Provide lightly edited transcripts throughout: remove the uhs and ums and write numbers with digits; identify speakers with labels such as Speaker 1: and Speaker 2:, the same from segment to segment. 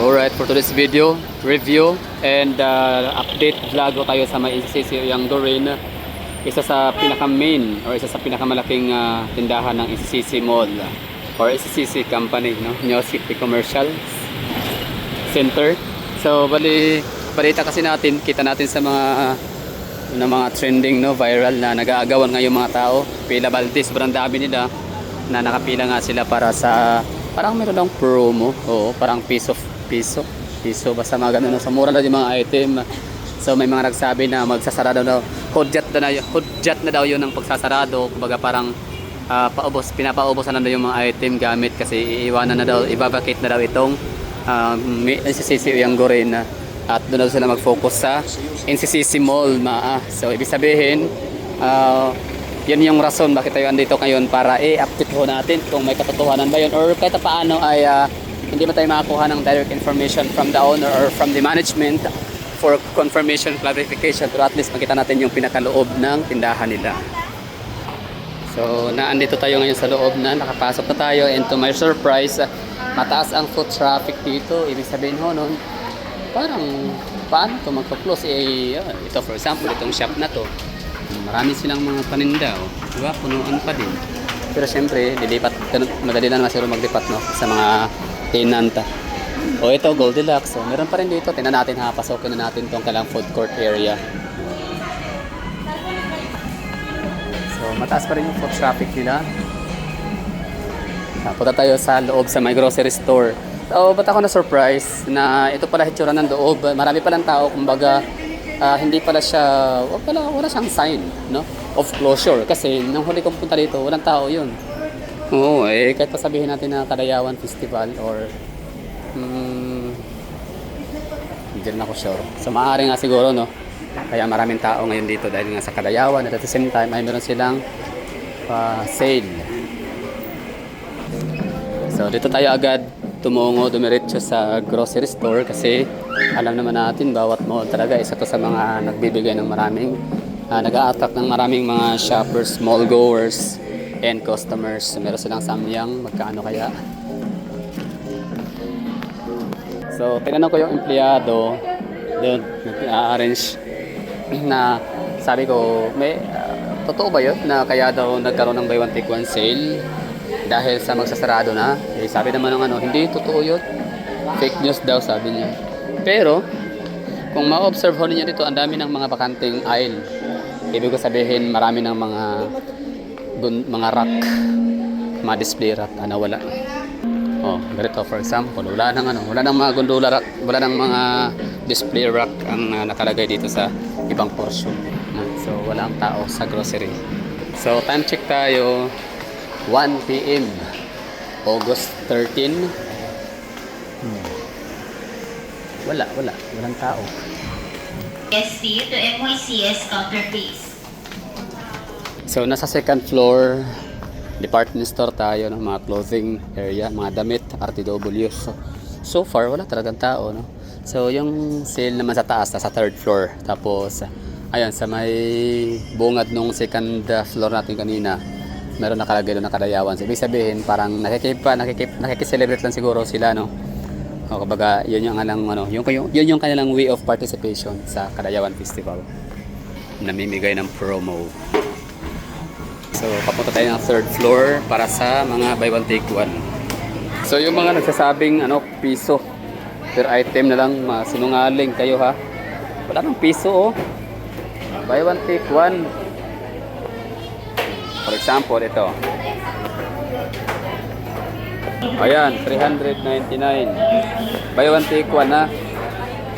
Speaker 1: Alright, for today's video, review and update vlog ko tayo sa may SCC Yangorin. Isa sa pinaka-main or isa sa pinakamalaking tindahan ng SCC Mall or SCC Company, no? New City Commercial Center. So, balita kasi natin, kita natin sa mga trending, no, viral na nag-aagawan ngayon mga tao. Pila Valdez, sobrang dami nila na nakapila nga sila para sa parang meron lang promo. Oo, parang piso basta mga ganun, sa mura na yung mga item. So may mga nagsabi na magsasarado daw, hudyat na daw yun ng pagsasarado. Kumbaga parang pinapaubosan na daw yung mga item gamit kasi iiwanan na daw, ibabakit na daw itong NCCC Yangorin at doon daw sila mag-focus sa NCCC Mall. So ibig sabihin yan yung rason bakit tayo andito ngayon, para i-update ho natin kung may katotohanan ba yun or kahit paano ay hindi ba tayo makakuha ng direct information from the owner or from the management for confirmation, clarification, pero at least makita natin yung pinakaloob ng tindahan nila. So naandito tayo ngayon sa loob na, nakapasok na tayo, and to my surprise, mataas ang foot traffic dito. Ibig sabihin ho nun, parang paano ito magpa-close? Ito for example, itong shop na to, marami silang mga paninda, diba? Punuan pa din. Pero syempre, madali lang naman siguro maglipat, no, sa mga tenant. Ito, Goldilocks. So, meron pa rin dito. Tingnan natin, pasokin na natin itong kalang food court area. So, mataas pa rin yung foot traffic nila. Punta tayo sa loob sa may grocery store. So, ba't ako na-surprise na ito pala hitsura ng loob. Marami palang tao, kumbaga, hindi pala siya, wala siyang sign, no, of closure. Kasi nung huli kong punta dito, walang tao yun. Oo, kahit pa sabihin natin na Kadayawan Festival or hindi rin ako sure. So maaari nga siguro, no, kaya maraming tao ngayon dito dahil nga sa Kadayawan, at the same time ay meron silang sale. So dito tayo agad dumiretso sa grocery store kasi alam naman natin bawat mall talaga isa to sa mga nagbibigay ng maraming nag-a-attract ng maraming mga shoppers, mall goers and customers. Meron silang samyang, magkano kaya? So tinanong ko yung empleyado doon, nag-arrange na sabi ko, may totoo ba yun na kaya daw nagkaroon ng buy one take one sale dahil sa magsasarado na? Sabi naman ng hindi totoo yun, fake news daw, sabi niya. Pero kung ma-observe ho niyo dito, ang dami ng mga bakanting aisle. Ibig ko sabihin, marami ng mga rack, mga display rack, wala. Ganito for example, wala nang mga gondola rack, wala nang mga display rack ang nakalagay dito sa ibang portion. So walang tao sa grocery. So time check tayo, 1 PM August 13. Walang tao.
Speaker 2: ST to MYCS counter please.
Speaker 1: So nasa second floor department store tayo ng mga clothing area, mga damit, RTW. So far wala talagang tao, no. So yung sale naman sa taas, sa third floor. Tapos ayan sa may bungad nung second floor natin kanina, meron nakalagay doon na Kadayawan. So ibig sabihin parang nakikicelebrate lang siguro sila, no. Kumbaga yun yung yung kanilang way of participation sa Kadayawan Festival. Namimigay ng promo. So papunta tayo ng third floor para sa mga buy one take one. So yung mga nagsasabing piso per item na lang, sinungaling kayo, ha. Wala nang piso, buy one take one. For example, ito. Ayan, 399. Buy one take one, ha.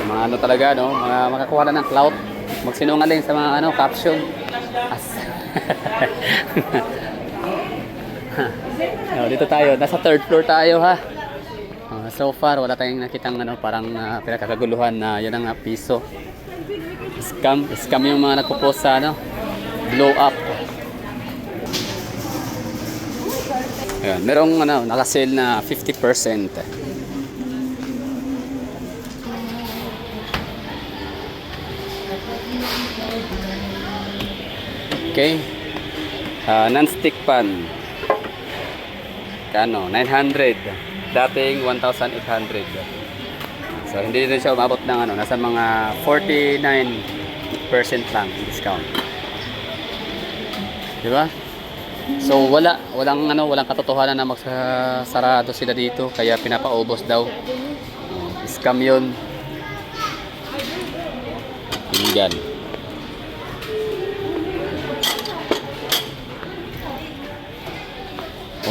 Speaker 1: Mga talaga, no, mga makakuha na ng clout. Magsinungaling sa mga caption. Dito tayo, nasa third floor tayo, ha. So far wala tayong nakitang parang pinakakaguluhan na yan ang piso. Scam yung mga nagpo-post sa blow up. Ayan, merong naka-sale na 50%. Okay. Non-stick pan. Kano? 900. Dating 1,800. So hindi din siya umabot ng ano, nasa mga 49% lang discount. Di ba? So walang katotohanan na magsasarado sila dito kaya pinapaubos daw. Scam 'yun. Tingnan.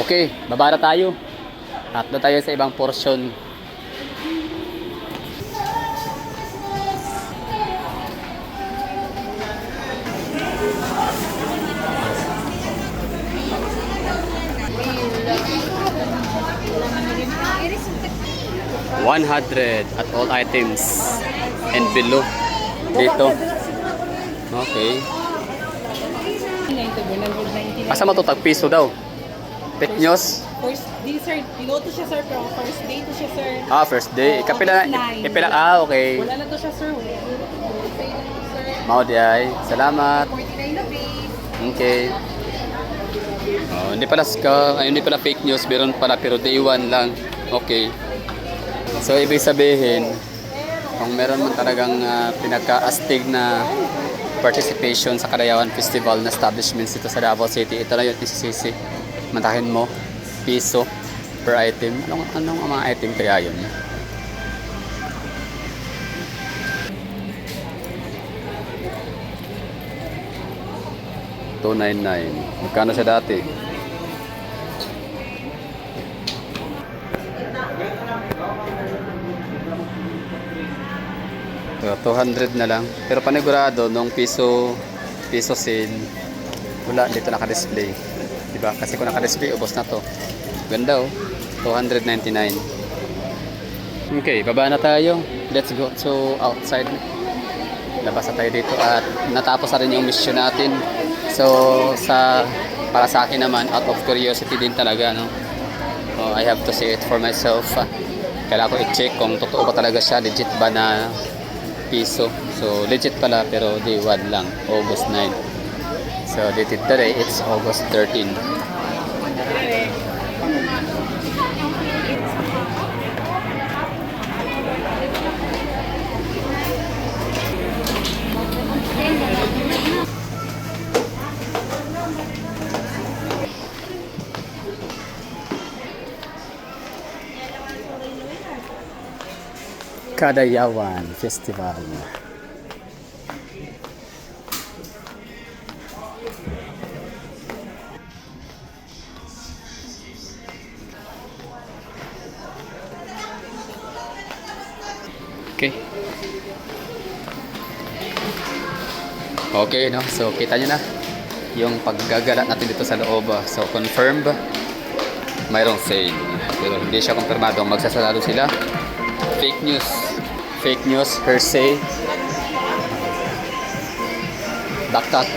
Speaker 1: Okay, baba na tayo. At doon tayo sa ibang portion. $100 at all items and below dito. Okay. Asa mo to tag piso daw? Fake news?
Speaker 3: First day, sir. Piloto siya, sir. Pero first day to siya, sir.
Speaker 1: First day. Ikapila, okay.
Speaker 3: Wala na to siya, sir.
Speaker 1: Mao di ay. Salamat.
Speaker 3: 49 na base.
Speaker 1: Okay. Hindi pala fake news, meron pala pero day 1 lang. Okay. So ibig sabihin, kung meron man talagang pinagka-astig na participation sa Kadayawan Festival na establishments dito sa Davao City, ito na yung isisisi. Matahin mo, piso per item. Anong mga item kaya yun? $299. Magkano siya dati? So, 200 na lang. Pero panigurado nung piso sale, wala dito naka-display. Diba? Kasi kung naka-display, ubos na to. Ganda oh. $299. Okay, baba na tayo. Let's go to outside. Labas na tayo dito at natapos na rin yung mission natin. So, para sa akin naman, out of curiosity din talaga, no? I have to see it for myself. Kailangan ko i-check kung totoo ba talaga siya, legit ba na piso. So, legit pala pero day 1 lang, August 9. So, today, it's August 13. Kadayawan Festival. Okay. Okay, no? So, kita nyo na yung paggagala natin dito sa loob. So, confirmed mayroong sale. Pero hindi siya kumpirmado ang magsasarado sila. Fake news. Fake news, hearsay. Bakak.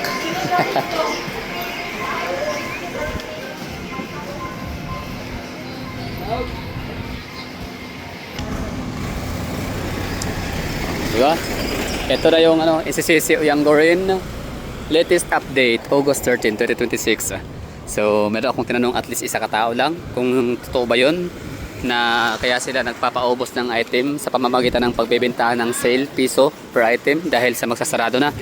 Speaker 1: Diba? Ito na yung isisisi Uyanggorin latest update, August 13, 2026. So, meron akong tinanong at least isa katao lang kung totoo ba yun na kaya sila nagpapaubos ng item sa pamamagitan ng pagbebentahan ng sale piso per item dahil sa magsasarado na.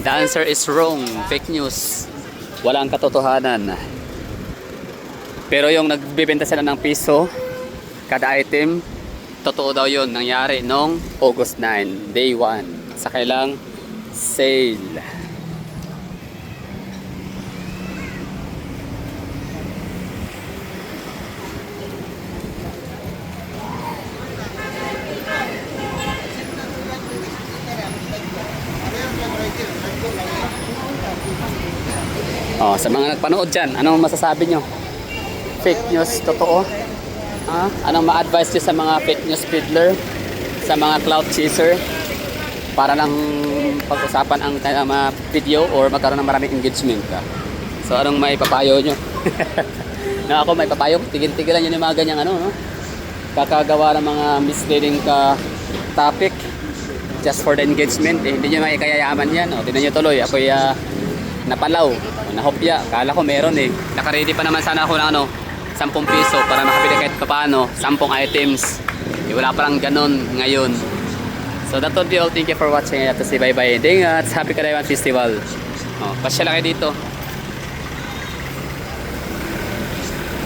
Speaker 1: The answer is wrong. Fake news. Walang katotohanan. Pero yung nagbebenta sila ng piso kada item, totoo daw yun. Nangyari noong August 9, day 1 sa kailang sale. Sa mga nagpanood dyan, anong masasabi nyo? Fake news, totoo? Anong ma-advise nyo sa mga fake news peddler? Sa mga cloud chaser? Para lang pag-usapan ang mga video or magkaroon ng maraming engagement ka. So anong may papayo nyo? Na ako may papayo, tigil-tigilan nyo yung mga ganyang no? Kakagawa ng mga misleading topic just for the engagement. Hindi nyo maikayayaman yan. Tignan nyo tuloy, ako'y napalaw, nahopya. Kala ko meron Nakaready pa naman sana ako ng 10 piso para makabili kahit paano 10 items. Wala parang ganon ngayon. So that would be all. Thank you for watching. I have to say bye-bye. Happy Kadaiwan Festival. Oh, pasya lang kayo dito.